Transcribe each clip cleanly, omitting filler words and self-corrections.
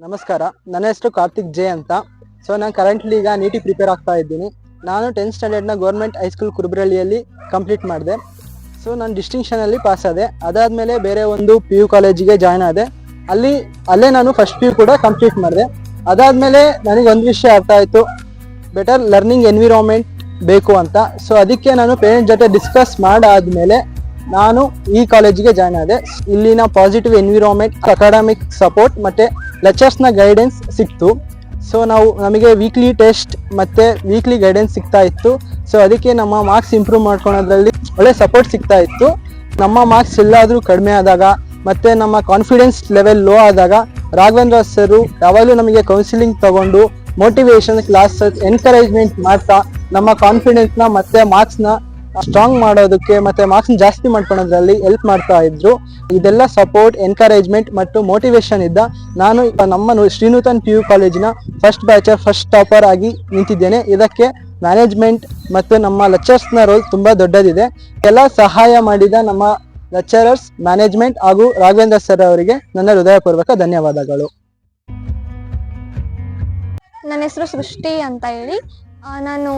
ನಮಸ್ಕಾರ, ನನ್ನ ಹೆಸರು ಕಾರ್ತಿಕ್ ಜೆ ಅಂತ. ಸೊ ನಾನು ಕರೆಂಟ್ಲಿ ಈಗ ನೀಟಿ ಪ್ರಿಪೇರ್ ಆಗ್ತಾ ಇದ್ದೀನಿ. ನಾನು 10th ಸ್ಟ್ಯಾಂಡರ್ಡ್ನ ಗೌರ್ಮೆಂಟ್ ಹೈಸ್ಕೂಲ್ ಕುರುಬ್ರಳ್ಳಿಯಲ್ಲಿ ಕಂಪ್ಲೀಟ್ ಮಾಡಿದೆ. ಸೊ ನಾನು ಡಿಸ್ಟಿಂಕ್ಷನಲ್ಲಿ ಪಾಸ್ ಆದೆ. ಅದಾದಮೇಲೆ ಬೇರೆ ಒಂದು PU ಕಾಲೇಜಿಗೆ ಜಾಯ್ನ್ ಆದೆ. ಅಲ್ಲೇ ನಾನು ಫಸ್ಟ್ PU ಕೂಡ ಕಂಪ್ಲೀಟ್ ಮಾಡಿದೆ. ಅದಾದಮೇಲೆ ನನಗೆ ಒಂದು ವಿಷಯ ಅರ್ಥ ಆಯಿತು, ಬೆಟರ್ ಲರ್ನಿಂಗ್ ಎನ್ವಿರಾನ್ಮೆಂಟ್ ಬೇಕು ಅಂತ. ಸೊ ಅದಕ್ಕೆ ನಾನು ಪೇರೆಂಟ್ಸ್ ಜೊತೆ ಡಿಸ್ಕಸ್ ಮಾಡಾದ್ಮೇಲೆ ನಾನು ಈ ಕಾಲೇಜಿಗೆ ಜಾಯ್ನ್ ಆದೆ. ಇಲ್ಲಿನ ಪಾಸಿಟಿವ್ ಎನ್ವಿರಾನ್ಮೆಂಟ್, ಅಕಾಡೆಮಿಕ್ ಸಪೋರ್ಟ್ ಮತ್ತು ಲೆಕ್ಚರ್ಸ್ನ ಗೈಡೆನ್ಸ್ ಸಿಕ್ತು. ಸೊ ನಮಗೆ ವೀಕ್ಲಿ ಟೆಸ್ಟ್ ಮತ್ತು ವೀಕ್ಲಿ ಗೈಡೆನ್ಸ್ ಸಿಗ್ತಾ ಇತ್ತು. ಸೊ ಅದಕ್ಕೆ ನಮ್ಮ ಮಾರ್ಕ್ಸ್ ಇಂಪ್ರೂವ್ ಮಾಡ್ಕೊಳೋದ್ರಲ್ಲಿ ಒಳ್ಳೆ ಸಪೋರ್ಟ್ ಸಿಗ್ತಾ ಇತ್ತು. ನಮ್ಮ ಮಾರ್ಕ್ಸ್ ಎಲ್ಲಾದರೂ ಕಡಿಮೆ ಆದಾಗ ಮತ್ತು ನಮ್ಮ ಕಾನ್ಫಿಡೆನ್ಸ್ ಲೆವೆಲ್ ಲೋ ಆದಾಗ ರಾಘವೇಂದ್ರ ಸರು ಯಾವಾಗಲೂ ನಮಗೆ ಕೌನ್ಸಿಲಿಂಗ್ ತಗೊಂಡು ಮೋಟಿವೇಶನ್ ಕ್ಲಾಸ್ ಎನ್ಕರೇಜ್ಮೆಂಟ್ ಮಾಡ್ತಾ ನಮ್ಮ ಕಾನ್ಫಿಡೆನ್ಸ್ನ ಮತ್ತು ಮಾರ್ಕ್ಸ್ನ ಸ್ಟ್ರಾಂಗ್ ಮಾಡೋದಕ್ಕೆ ಮತ್ತು ಮಾರ್ಕ್ಸ್ನ ಜಾಸ್ತಿ ಮಾಡ್ಕೊಳೋದ್ರಲ್ಲಿ ಹೆಲ್ಪ್ ಮಾಡ್ತಾ ಇದ್ರು. ಇದೆಲ್ಲ ಸಪೋರ್ಟ್, ಎನ್ಕರೇಜ್ಮೆಂಟ್ ಮತ್ತು ಮೋಟಿವೇಶನ್ ಇದ್ದ ನಾನು ನಮ್ಮ ಶ್ರೀನೂತನ್ PU ಕಾಲೇಜಿನ ಫಸ್ಟ್ ಬ್ಯಾಚರ್ ಫಸ್ಟ್ ಟಾಪರ್ ಆಗಿ ನಿಂತಿದ್ದೇನೆ. ಇದಕ್ಕೆ ಮ್ಯಾನೇಜ್ಮೆಂಟ್ ಮತ್ತು ನಮ್ಮ ಲೆಕ್ಚರ್ಸ್ನ ರೋಲ್ ತುಂಬ ದೊಡ್ಡದಿದೆ. ಎಲ್ಲ ಸಹಾಯ ಮಾಡಿದ ನಮ್ಮ ಲೆಕ್ಚರರ್ಸ್, ಮ್ಯಾನೇಜ್ಮೆಂಟ್ ಹಾಗೂ ರಾಘವೇಂದ್ರ ಸರ್ ಅವರಿಗೆ ನನ್ನ ಹೃದಯಪೂರ್ವಕ ಧನ್ಯವಾದಗಳು. ನನ್ನ ಹೆಸರು ಸೃಷ್ಟಿ ಅಂತ ಹೇಳಿ. ನಾನು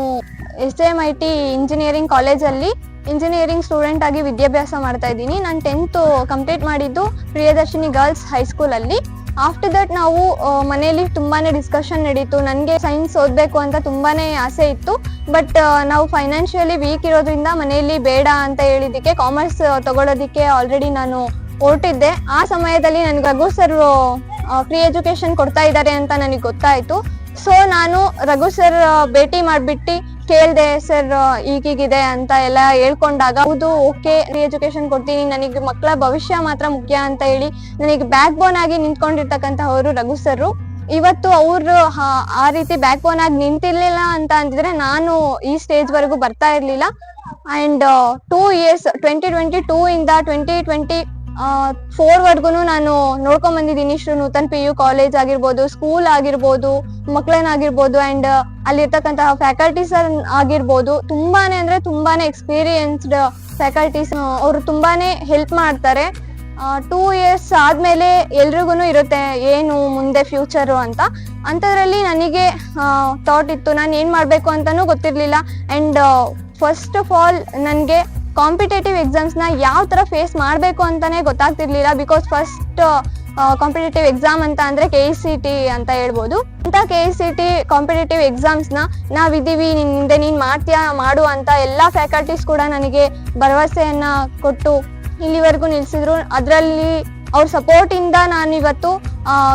SJMIT ಇಂಜಿನಿಯರಿಂಗ್ ಕಾಲೇಜಲ್ಲಿ ಇಂಜಿನಿಯರಿಂಗ್ ಸ್ಟೂಡೆಂಟ್ ಆಗಿ ವಿದ್ಯಾಭ್ಯಾಸ ಮಾಡ್ತಾ ಇದ್ದೀನಿ. ನಾನು 10th ಕಂಪ್ಲೀಟ್ ಮಾಡಿದ್ದು ಪ್ರಿಯದರ್ಶಿನಿ ಗರ್ಲ್ಸ್ ಹೈಸ್ಕೂಲಲ್ಲಿ. ಆಫ್ಟರ್ ದಟ್ ನಾವು ಮನೆಯಲ್ಲಿ ತುಂಬಾ ಡಿಸ್ಕಷನ್ ನಡೀತು. ನನಗೆ ಸೈನ್ಸ್ ಓದಬೇಕು ಅಂತ ತುಂಬಾ ಆಸೆ ಇತ್ತು. ಬಟ್ ನಾವು ಫೈನಾನ್ಷಿಯಲಿ ವೀಕ್ ಇರೋದ್ರಿಂದ ಮನೆಯಲ್ಲಿ ಬೇಡ ಅಂತ ಹೇಳಿದ್ದಕ್ಕೆ ಕಾಮರ್ಸ್ ತಗೊಳ್ಳೋದಕ್ಕೆ ಆಲ್ರೆಡಿ ನಾನು ಹೊರಟಿದ್ದೆ. ಆ ಸಮಯದಲ್ಲಿ ನನಗೆ ರಘು ಸರ್ ಫ್ರೀ ಎಜುಕೇಶನ್ ಕೊಡ್ತಾ ಇದ್ದಾರೆ ಅಂತ ನನಗೆ ಗೊತ್ತಾಯಿತು. ಸೊ ನಾನು ರಘು ಸರ್ ಭೇಟಿ ಮಾಡಿಬಿಟ್ಟು ಕೇಳಿದೆ, ಸರ್ ಈಗೀಗಿದೆ ಅಂತ ಎಲ್ಲ ಹೇಳ್ಕೊಂಡಾಗ ಹೌದು ಓಕೆ ಫ್ರೀ ಎಜುಕೇಶನ್ ಕೊಡ್ತೀನಿ, ನನಗೆ ಮಕ್ಕಳ ಭವಿಷ್ಯ ಮಾತ್ರ ಮುಖ್ಯ ಅಂತ ಹೇಳಿ ನನಗೆ ಬ್ಯಾಕ್ ಬೋನ್ ಆಗಿ ನಿಂತ್ಕೊಂಡಿರ್ತಕ್ಕಂಥವರು ರಘು ಸರ್. ಇವತ್ತು ಅವರು ಆ ರೀತಿ ಬ್ಯಾಕ್ ಬೋನ್ ಆಗಿ ನಿಂತಿರ್ಲಿಲ್ಲ ಅಂತ ಅಂದಿದ್ರೆ ನಾನು ಈ ಸ್ಟೇಜ್ ವರೆಗೂ ಬರ್ತಾ ಇರ್ಲಿಲ್ಲ. ಅಂಡ್ 2 years 2022 ಇಂದ 2024 ವರ್ಗು ನಾನು ನೋಡ್ಕೊಂಡ್ ಬಂದಿದ್ದೀನಿ. ಶ್ರೀನೂತನ್ PU ಕಾಲೇಜ್ ಆಗಿರ್ಬೋದು, ಸ್ಕೂಲ್ ಆಗಿರ್ಬೋದು, ಮಕ್ಕಳನ್ನಾಗಿರ್ಬೋದು, ಅಂಡ್ ಅಲ್ಲಿರ್ತಕ್ಕಂತಹ ಫ್ಯಾಕಲ್ಟೀಸ್ ಆಗಿರ್ಬೋದು, ತುಂಬಾನೇ ಅಂದ್ರೆ ತುಂಬಾನೇ ಎಕ್ಸ್ಪೀರಿಯನ್ಸ್ಡ್ ಫ್ಯಾಕಲ್ಟೀಸ್. ಅವರು ತುಂಬಾನೇ ಹೆಲ್ಪ್ ಮಾಡ್ತಾರೆ. 2 years ಆದ್ಮೇಲೆ ಎಲ್ರಿಗೂ ಇರುತ್ತೆ ಏನು ಮುಂದೆ ಫ್ಯೂಚರು ಅಂತ. ಅಂಥದ್ರಲ್ಲಿ ನನಗೆ ಥಾಟ್ ಇತ್ತು, ನಾನು ಏನ್ ಮಾಡ್ಬೇಕು ಅಂತಾನೂ ಗೊತ್ತಿರ್ಲಿಲ್ಲ. ಅಂಡ್ ಫಸ್ಟ್ ಆಫ್ ಆಲ್ ನನಗೆ ಕಾಂಪಿಟೇಟಿವ್ ಎಕ್ಸಾಮ್ಸ್ನ ಯಾವ ಥರ ಫೇಸ್ ಮಾಡಬೇಕು ಅಂತಾನೆ ಗೊತ್ತಾಗ್ತಿರ್ಲಿಲ್ಲ. ಬಿಕಾಸ್ ಫಸ್ಟ್ ಕಾಂಪಿಟೇಟಿವ್ ಎಕ್ಸಾಮ್ ಅಂತ ಅಂದರೆ KCT ಅಂತ ಹೇಳ್ಬೋದು. ಅಂತ KCT ಕಾಂಪಿಟೇಟಿವ್ ಎಕ್ಸಾಮ್ಸ್ನ ನಾವಿದ್ದೀವಿ, ಹಿಂದೆ ನೀನು ಮಾಡು ಅಂತ ಎಲ್ಲ ಫ್ಯಾಕಲ್ಟೀಸ್ ಕೂಡ ನನಗೆ ಭರವಸೆಯನ್ನ ಕೊಟ್ಟು ಇಲ್ಲಿವರೆಗೂ ನಿಲ್ಸಿದ್ರು. ಅದರಲ್ಲಿ ಅವ್ರ ಸಪೋರ್ಟಿಂದ ನಾನು ಇವತ್ತು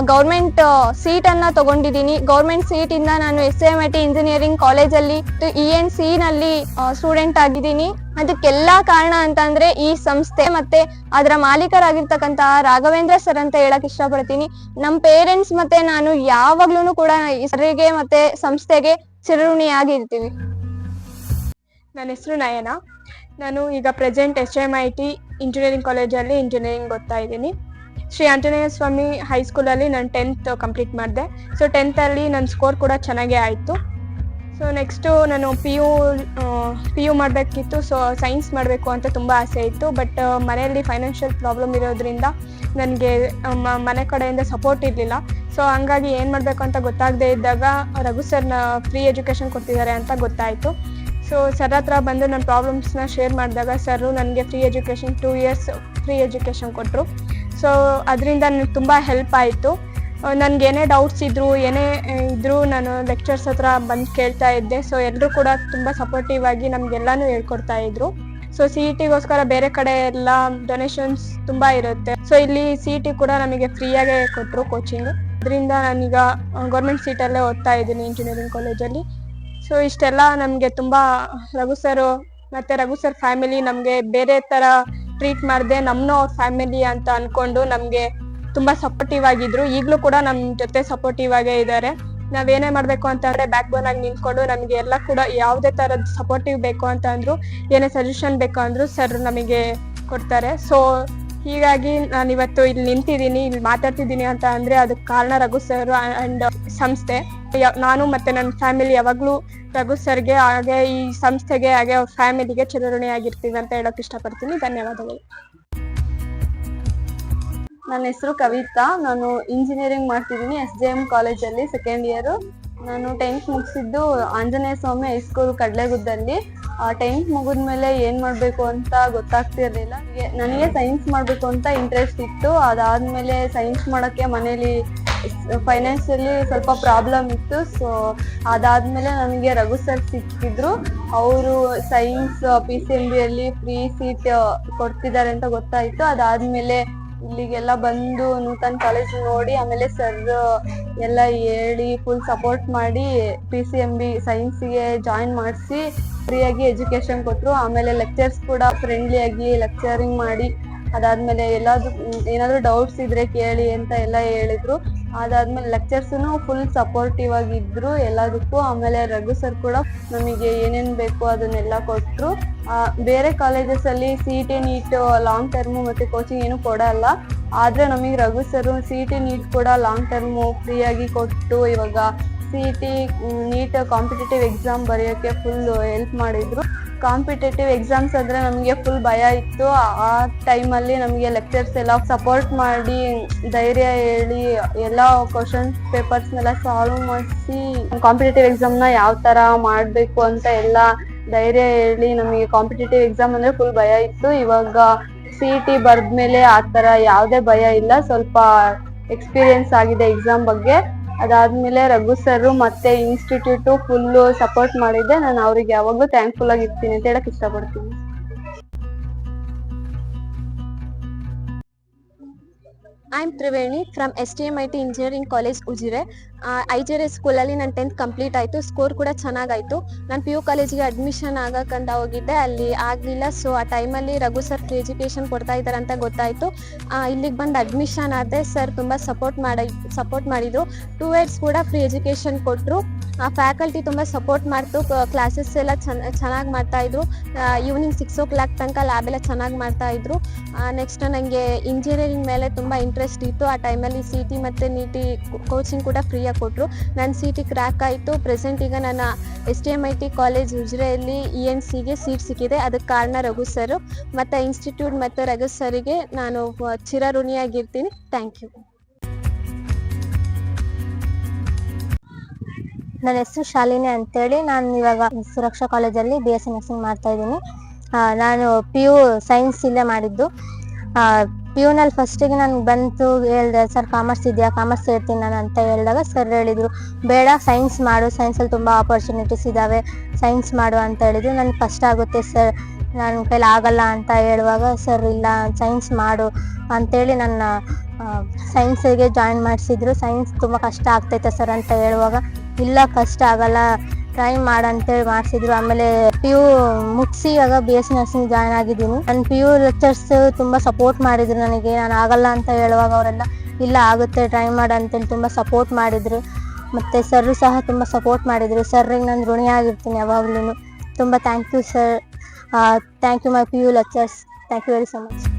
ಗೌರ್ಮೆಂಟ್ ಸೀಟನ್ನು ತಗೊಂಡಿದ್ದೀನಿ. ಗೌರ್ಮೆಂಟ್ ಸೀಟಿಂದ ನಾನು SJMIT ಇಂಜಿನಿಯರಿಂಗ್ ಕಾಲೇಜಲ್ಲಿ ENC ನಲ್ಲಿ ಸ್ಟೂಡೆಂಟ್ ಆಗಿದ್ದೀನಿ. ಅದಕ್ಕೆಲ್ಲ ಕಾರಣ ಅಂತಂದ್ರೆ ಈ ಸಂಸ್ಥೆ ಮತ್ತೆ ಅದರ ಮಾಲೀಕರಾಗಿರ್ತಕ್ಕಂತಹ ರಾಘವೇಂದ್ರ ಸರ್ ಅಂತ ಹೇಳಕ್ ಇಷ್ಟಪಡ್ತೀನಿ. ನಮ್ಮ ಪೇರೆಂಟ್ಸ್ ಮತ್ತೆ ನಾನು ಯಾವಾಗ್ಲೂ ಕೂಡ ಈ ಸರಿಗೆ ಮತ್ತೆ ಸಂಸ್ಥೆಗೆ ಚಿರಋಣಿಯಾಗಿರ್ತೀವಿ. ನನ್ನ ಹೆಸರು ನಯನ. ನಾನು ಈಗ ಪ್ರೆಸೆಂಟ್ SJMIT ಇಂಜಿನಿಯರಿಂಗ್ ಕಾಲೇಜಲ್ಲಿ ಇಂಜಿನಿಯರಿಂಗ್ ಓದ್ತಾ ಇದ್ದೀನಿ. ಶ್ರೀ ಆಂಜನೇಯ ಸ್ವಾಮಿ ಹೈಸ್ಕೂಲಲ್ಲಿ ನಾನು 10th ಕಂಪ್ಲೀಟ್ ಮಾಡಿದೆ. ಸೊ 10th ಅಲ್ಲಿ ನನ್ನ ಸ್ಕೋರ್ ಕೂಡ ಚೆನ್ನಾಗೇ ಆಯಿತು. ಸೊ ನೆಕ್ಸ್ಟು ನಾನು PU ಮಾಡಬೇಕಿತ್ತು. ಸೊ ಸೈನ್ಸ್ ಮಾಡಬೇಕು ಅಂತ ತುಂಬ ಆಸೆ ಇತ್ತು. ಬಟ್ ಮನೆಯಲ್ಲಿ ಫೈನಾನ್ಷಿಯಲ್ ಪ್ರಾಬ್ಲಮ್ ಇರೋದ್ರಿಂದ ನನಗೆ ಮನೆ ಕಡೆಯಿಂದ ಸಪೋರ್ಟ್ ಇರಲಿಲ್ಲ. ಸೊ ಹಂಗಾಗಿ ಏನು ಮಾಡಬೇಕು ಅಂತ ಗೊತ್ತಾಗದೇ ಇದ್ದಾಗ ರಘು ಸರ್ನ ಫ್ರೀ ಎಜುಕೇಷನ್ ಕೊಡ್ತಿದ್ದಾರೆ ಅಂತ ಗೊತ್ತಾಯಿತು. ಸೊ ಸರ್ ಹತ್ರ ಬಂದು ನನ್ನ ಪ್ರಾಬ್ಲಮ್ಸ್ನ ಶೇರ್ ಮಾಡಿದಾಗ ಸರು ನನಗೆ free education 2 years free education ಕೊಟ್ಟರು. ಸೊ ಅದರಿಂದ ನನಗೆ ತುಂಬ ಹೆಲ್ಪ್ ಆಯಿತು. ನನಗೇನೇ ಡೌಟ್ಸ್ ಏನೇ ಇದ್ದರೂ ನಾನು ಲೆಕ್ಚರ್ಸ್ ಹತ್ರ ಬಂದು ಕೇಳ್ತಾ ಇದ್ದೆ. ಸೊ ಎಲ್ಲರೂ ಕೂಡ ತುಂಬ ಸಪೋರ್ಟಿವ್ ಆಗಿ ನಮಗೆಲ್ಲನೂ ಹೇಳ್ಕೊಡ್ತಾ ಇದ್ರು. ಸೊ CETಗೋಸ್ಕರ ಬೇರೆ ಕಡೆ ಎಲ್ಲ ಡೊನೇಷನ್ಸ್ ತುಂಬ ಇರುತ್ತೆ. ಸೊ ಇಲ್ಲಿ CET ಕೂಡ ನಮಗೆ ಫ್ರೀಯಾಗೇ ಕೊಟ್ಟರು ಕೋಚಿಂಗ್. ಅದರಿಂದ ನಾನೀಗ ಗೌರ್ಮೆಂಟ್ ಸೀಟಲ್ಲೇ ಓದ್ತಾ ಇದ್ದೀನಿ ಇಂಜಿನಿಯರಿಂಗ್ ಕಾಲೇಜಲ್ಲಿ. ಸೊ ಇಷ್ಟೆಲ್ಲ ನಮಗೆ ತುಂಬ ರಘು ಸರು ಮತ್ತು ರಘು ಸರ್ ಫ್ಯಾಮಿಲಿ ನಮಗೆ ಬೇರೆ ಥರ ಟ್ರೀಟ್ ಮಾಡಿದೆ, ನಮ್ಮನ್ನೂ ಅವ್ರ ಫ್ಯಾಮಿಲಿ ಅಂತ ಅಂದ್ಕೊಂಡು ನಮಗೆ ತುಂಬ ಸಪೋರ್ಟಿವ್ ಆಗಿದ್ರು. ಈಗಲೂ ಕೂಡ ನಮ್ಮ ಜೊತೆ ಸಪೋರ್ಟಿವ್ ಆಗೇ ಇದ್ದಾರೆ. ನಾವೇನೇ ಮಾಡಬೇಕು ಅಂತಂದರೆ ಬ್ಯಾಕ್ ಬೋನ್ ಆಗಿ ನಿಂತ್ಕೊಂಡು ನಮಗೆ ಎಲ್ಲ ಕೂಡ ಯಾವುದೇ ಥರದ ಸಪೋರ್ಟಿವ್ ಬೇಕು ಅಂತ ಅಂದರು, ಏನೇ ಸಜೆಷನ್ ಬೇಕು ಅಂದರೂ ಸರ್ ನಮಗೆ ಕೊಡ್ತಾರೆ. ಸೊ ಹೀಗಾಗಿ ನಾನು ಇವತ್ತು ಇಲ್ಲಿ ನಿಂತಿದ್ದೀನಿ, ಇಲ್ಲಿ ಮಾತಾಡ್ತಿದ್ದೀನಿ ಅಂತ ಅಂದರೆ ಅದಕ್ಕೆ ಕಾರಣ ರಘು ಸರ್ ಆ್ಯಂಡ್ ಸಂಸ್ಥೆ. ನಾನು ಮತ್ತು ನನ್ನ ಫ್ಯಾಮಿಲಿ ಯಾವಾಗಲೂ ರಘು ಸರ್ಗೆ ಹಾಗೆ ಈ ಸಂಸ್ಥೆಗೆ ಹಾಗೆ ಅವ್ರ ಫ್ಯಾಮಿಲಿಗೆ ಚಿರಋಣಿಯಾಗಿರ್ತೀವಿ ಅಂತ ಹೇಳೋಕೆ ಇಷ್ಟಪಡ್ತೀನಿ. ಧನ್ಯವಾದಗಳು. ನನ್ನ ಹೆಸರು ಕವಿತಾ. ನಾನು ಇಂಜಿನಿಯರಿಂಗ್ ಮಾಡ್ತಿದ್ದೀನಿ SJM ಕಾಲೇಜಲ್ಲಿ ಸೆಕೆಂಡ್ ಇಯರ್. ನಾನು 10th ಮುಗಿಸಿದ್ದು ಆಂಜನೇಯ ಸ್ವಾಮಿ ಹೈಸ್ಕೂಲ್ ಕಡ್ಲೆಗುದ್ದಲ್ಲಿ. 10th ಮುಗಿದ್ಮೇಲೆ ಏನ್ ಮಾಡ್ಬೇಕು ಅಂತ ಗೊತ್ತಾಗ್ತಿರ್ಲಿಲ್ಲ. ನನಗೆ ಸೈನ್ಸ್ ಮಾಡ್ಬೇಕು ಅಂತ ಇಂಟ್ರೆಸ್ಟ್ ಇತ್ತು. ಅದಾದ್ಮೇಲೆ ಸೈನ್ಸ್ ಮಾಡಕ್ಕೆ ಮನೇಲಿ ಫೈನಾನ್ಷಿಯಲಿ ಸ್ವಲ್ಪ ಪ್ರಾಬ್ಲಮ್ ಇತ್ತು. ಸೊ ಅದಾದ್ಮೇಲೆ ನನಗೆ ರಘು ಸರ್ ಸಿಕ್ಕಿದ್ರು. ಅವರು ಸೈನ್ಸ್ PCMB ಅಲ್ಲಿ ಫ್ರೀ ಸೀಟ್ ಕೊಡ್ತಿದ್ದಾರೆ ಅಂತ ಗೊತ್ತಾಯ್ತು. ಅದಾದ್ಮೇಲೆ ಇಲ್ಲಿಗೆಲ್ಲ ಬಂದು ನೂತನ್ ಕಾಲೇಜ್ ನೋಡಿ ಆಮೇಲೆ ಸರ್ ಎಲ್ಲ ಹೇಳಿ ಫುಲ್ ಸಪೋರ್ಟ್ ಮಾಡಿ PCMB ಸೈನ್ಸ್ಗೆ ಜಾಯಿನ್ ಮಾಡಿಸಿ ಫ್ರೀಯಾಗಿ ಎಜುಕೇಶನ್ ಕೊಟ್ರು. ಆಮೇಲೆ ಲೆಕ್ಚರ್ಸ್ ಕೂಡ ಫ್ರೆಂಡ್ಲಿ ಆಗಿ ಲೆಕ್ಚರಿಂಗ್ ಮಾಡಿ ಅದಾದ್ಮೇಲೆ ಏನಾದ್ರು ಡೌಟ್ಸ್ ಇದ್ರೆ ಕೇಳಿ ಅಂತ ಎಲ್ಲ ಹೇಳಿದ್ರು. ಅದಾದ್ಮೇಲೆ ಲೆಕ್ಚರ್ಸ್ನು ಫುಲ್ ಸಪೋರ್ಟಿವ್ ಆಗಿದ್ರು ಎಲ್ಲದಕ್ಕೂ. ಆಮೇಲೆ ರಘು ಸರ್ ಕೂಡ ನಮಗೆ ಏನೇನ್ ಬೇಕು ಅದನ್ನೆಲ್ಲ ಕೊಟ್ರು. ಬೇರೆ ಕಾಲೇಜಸ್ ಅಲ್ಲಿ CET NEET ಲಾಂಗ್ ಟರ್ಮ್ ಮತ್ತೆ ಕೋಚಿಂಗ್ ಏನು ಕೊಡಲ್ಲ. ಆದ್ರೆ ನಮಗೆ ರಘು ಸರ್ CET NEET ಕೂಡ ಲಾಂಗ್ ಟರ್ಮ್ ಫ್ರೀ ಆಗಿ ಕೊಟ್ಟು ಇವಾಗ CET NEET ಕಾಂಪಿಟೇಟಿವ್ ಎಕ್ಸಾಮ್ ಬರೆಯೋಕೆ ಫುಲ್ ಹೆಲ್ಪ್ ಮಾಡಿದ್ರು. ಕಾಂಪಿಟೇಟಿವ್ ಎಕ್ಸಾಮ್ಸ್ ಅಂದ್ರೆ ನಮಗೆ ಫುಲ್ ಭಯ ಇತ್ತು. ಆ ಟೈಮಲ್ಲಿ ನಮಗೆ ಲೆಕ್ಚರ್ಸ್ ಎಲ್ಲ ಸಪೋರ್ಟ್ ಮಾಡಿ ಧೈರ್ಯ ಹೇಳಿ ಎಲ್ಲ ಕ್ವಶನ್ ಪೇಪರ್ಸ್ನೆಲ್ಲ ಸಾಲ್ವ್ ಮಾಡಿಸಿ ಕಾಂಪಿಟೇಟಿವ್ ಎಕ್ಸಾಮ್ನ ಯಾವ ತರ ಮಾಡಬೇಕು ಅಂತ ಎಲ್ಲ ಧೈರ್ಯ ಹೇಳಿ ನಮಗೆ ಕಾಂಪಿಟೇಟಿವ್ ಎಕ್ಸಾಮ್ ಅಂದ್ರೆ ಫುಲ್ ಭಯ ಇತ್ತು. ಇವಾಗ CET ಬರ್ದ್ಮೇಲೆ ಆ ತರ ಯಾವುದೇ ಭಯ ಇಲ್ಲ. ಸ್ವಲ್ಪ ಎಕ್ಸ್ಪೀರಿಯನ್ಸ್ ಆಗಿದೆ ಎಕ್ಸಾಮ್ ಬಗ್ಗೆ. ಅದಾದ್ಮೇಲೆ ರಘು ಸರ್ ಮತ್ತೆ ಇನ್ಸ್ಟಿಟ್ಯೂಟ್ ಫುಲ್ ಸಪೋರ್ಟ್ ಮಾಡಿದ್ದೆ. ನಾನು ಅವ್ರಿಗೆ ಯಾವಾಗ್ಲೂ ಥ್ಯಾಂಕ್ಫುಲ್ ಆಗಿರ್ತೀನಿ ಅಂತ ಹೇಳಕ್ ಇಷ್ಟಪಡ್ತೀನಿ. I'm Triveni from STMIT Engineering College Ujire. IJRS ಸ್ಕೂಲಲ್ಲಿ ನಾನು 10th ಕಂಪ್ಲೀಟ್ ಆಯಿತು. ಸ್ಕೋರ್ ಕೂಡ ಚೆನ್ನಾಗಾಯಿತು. ನಾನು PU ಕಾಲೇಜಿಗೆ ಅಡ್ಮಿಷನ್ ಆಗಕ್ಕಂತ ಹೋಗಿದ್ದೆ, ಅಲ್ಲಿ ಆಗಲಿಲ್ಲ. ಸೊ ಆ ಟೈಮಲ್ಲಿ ರಘು ಸರ್ ಫ್ರೀ ಎಜುಕೇಷನ್ ಕೊಡ್ತಾ ಇದ್ದಾರೆ ಅಂತ ಗೊತ್ತಾಯಿತು. ಇಲ್ಲಿಗೆ ಬಂದು ಅಡ್ಮಿಷನ್ ಆದೆ. ಸರ್ ತುಂಬ ಸಪೋರ್ಟ್ ಮಾಡಿದರು. 2 ಇಯರ್ಸ್ ಕೂಡ ಫ್ರೀ ಎಜುಕೇಷನ್ ಕೊಟ್ಟರು. ಫ್ಯಾಕಲ್ಟಿ ತುಂಬ ಸಪೋರ್ಟ್ ಮಾಡ್ತು. ಕ್ಲಾಸಸ್ ಎಲ್ಲ ಚೆನ್ನಾಗಿ ಮಾಡ್ತಾಯಿದ್ರು. ಈವ್ನಿಂಗ್ 6 o'clock ತನಕ ಲ್ಯಾಬ್ ಎಲ್ಲ ಚೆನ್ನಾಗಿ ಮಾಡ್ತಾಯಿದ್ರು. ನೆಕ್ಸ್ಟ್ ನನಗೆ ಇಂಜಿನಿಯರಿಂಗ್ ಮೇಲೆ ತುಂಬ ಇಂಟ್ರೆಸ್ಟ್ ಇತ್ತು. ಆ ಟೈಮಲ್ಲಿ CET ಮತ್ತು NEET ಕೋಚಿಂಗ್ ಕೂಡ ಫ್ರೀಯಾಗಿ ಕೊಟ್ಟರು. ನನ್ನ CET ಕ್ರ್ಯಾಕ್ ಆಯಿತು. ಪ್ರೆಸೆಂಟ್ ಈಗ ನನ್ನ STMIT ಕಾಲೇಜ್ ಉಜಿರೆಯಲ್ಲಿ ENCಗೆ ಸೀಟ್ ಸಿಕ್ಕಿದೆ. ಅದಕ್ಕೆ ಕಾರಣ ರಘು ಸರ್ ಮತ್ತು ಇನ್ಸ್ಟಿಟ್ಯೂಟ್ ಮತ್ತು ರಘು ಸರಿಗೆ ನಾನು ಚಿರಋಣಿಯಾಗಿರ್ತೀನಿ. Thank you. ನನ್ನ ಹೆಸರು ಶಾಲಿನಿ ಅಂತೇಳಿ. ನಾನು ಇವಾಗ ಸುರಕ್ಷಾ ಕಾಲೇಜಲ್ಲಿ BSc ನರ್ಸಿಂಗ್ ಮಾಡ್ತಾ ಇದ್ದೀನಿ. ನಾನು PU ಸೈನ್ಸ್ ಇಲ್ಲೇ ಮಾಡಿದ್ದು. PUನಲ್ಲಿ ಫಸ್ಟಿಗೆ ನನಗೆ ಬಂತು, ಹೇಳಿದೆ ಸರ್ ಕಾಮರ್ಸ್ ಇದೆಯಾ, ಕಾಮರ್ಸ್ ಸೇರ್ತೀನಿ ನಾನು ಅಂತ ಹೇಳಿದಾಗ ಸರ್ ಹೇಳಿದರು ಬೇಡ ಸೈನ್ಸ್ ಮಾಡು, ಸೈನ್ಸಲ್ಲಿ ತುಂಬ ಆಪರ್ಚುನಿಟೀಸ್ ಇದ್ದಾವೆ, ಸೈನ್ಸ್ ಮಾಡು ಅಂತ ಹೇಳಿದ್ರು. ನನಗೆ ಕಷ್ಟ ಆಗುತ್ತೆ ಸರ್, ನನ್ನ ಕೈಲಿ ಆಗಲ್ಲ ಅಂತ ಹೇಳುವಾಗ ಸರ್ ಇಲ್ಲ ಸೈನ್ಸ್ ಮಾಡು ಅಂಥೇಳಿ ನನ್ನ ಸೈನ್ಸಿಗೆ ಜಾಯಿನ್ ಮಾಡಿಸಿದ್ರು. ಸೈನ್ಸ್ ತುಂಬ ಕಷ್ಟ ಆಗ್ತೈತೆ ಸರ್ ಅಂತ ಹೇಳುವಾಗ ಇಲ್ಲ ಕಷ್ಟ ಆಗಲ್ಲ ಟ್ರೈ ಮಾಡಂತೇಳಿ ಮಾಡಿಸಿದ್ರು. ಆಮೇಲೆ PU ಮುಗಿಸಿ ಇವಾಗ BSc ನರ್ಸಿಂಗ್ ಜಾಯ್ನ್ ಆಗಿದ್ದೀನಿ. ನನ್ನ PU ಲೆಕ್ಚರ್ಸ್ ತುಂಬ ಸಪೋರ್ಟ್ ಮಾಡಿದ್ರು ನನಗೆ. ನಾನು ಆಗಲ್ಲ ಅಂತ ಹೇಳುವಾಗ ಅವರೆಲ್ಲ ಇಲ್ಲ ಆಗುತ್ತೆ ಟ್ರೈ ಮಾಡು ಅಂತೇಳಿ ತುಂಬ ಸಪೋರ್ಟ್ ಮಾಡಿದರು. ಮತ್ತು ಸರ್ ಸಹ ತುಂಬ ಸಪೋರ್ಟ್ ಮಾಡಿದರು. ಸರ್ರಿಗೆ ನಾನು ಋಣಿಯಾಗಿರ್ತೀನಿ ಯಾವಾಗಲೂ. ತುಂಬ thank you sir. Thank you my PU lectures. Thank you very so much.